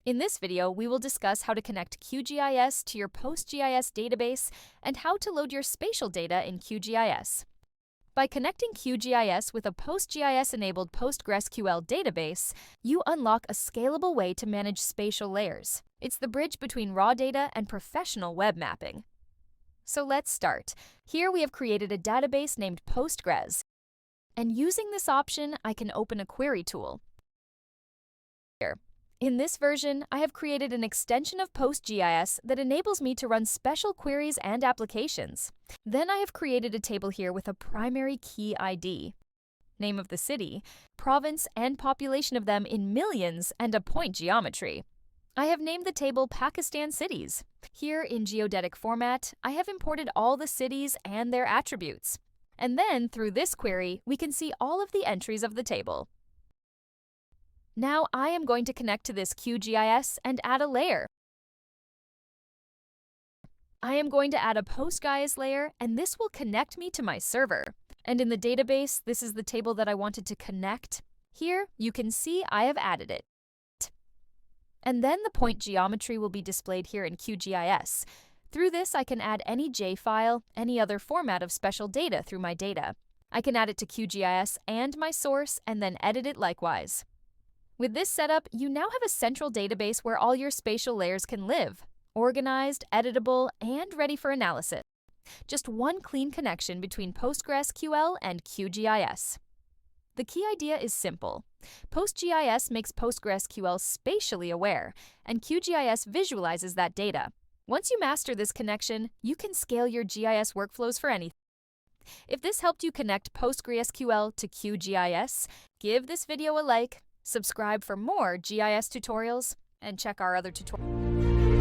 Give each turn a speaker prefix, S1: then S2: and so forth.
S1: In this video, we will discuss how to connect QGIS to your PostGIS database and how to load your spatial data in QGIS. By connecting QGIS with a PostGIS-enabled PostgreSQL database, you unlock a scalable way to manage spatial layers. It's the bridge between raw data and professional web mapping. So let's start. Here we have created a database named PostgreSQL, and using this option, I can open a query tool. In this version, I have created an extension of PostGIS that enables me to run special queries and applications. Then I have created a table here with a primary key ID, name of the city, province, and population of them in millions, and a point geometry. I have named the table Pakistan Cities. Here in geodetic format, I have imported all the cities and their attributes. And then, through this query, we can see all of the entries of the table. Now I am going to connect to this QGIS and add a layer. I am going to add a PostGIS layer, and this will connect me to my server. And in the database, this is the table that I wanted to connect. Here, you can see I have added it. And then the point geometry will be displayed here in QGIS. Through this, I can add any J file, any other format of special data through my data. I can add it to QGIS and my source, and then edit it likewise. With this setup, you now have a central database where all your spatial layers can live, organized, editable, and ready for analysis. Just one clean connection between PostgreSQL and QGIS. The key idea is simple. PostGIS makes PostgreSQL spatially aware, and QGIS visualizes that data. Once you master this connection, you can scale your GIS workflows for anything. If this helped you connect PostgreSQL to QGIS, give this video a like, subscribe for more GIS tutorials, and check our other tutorials.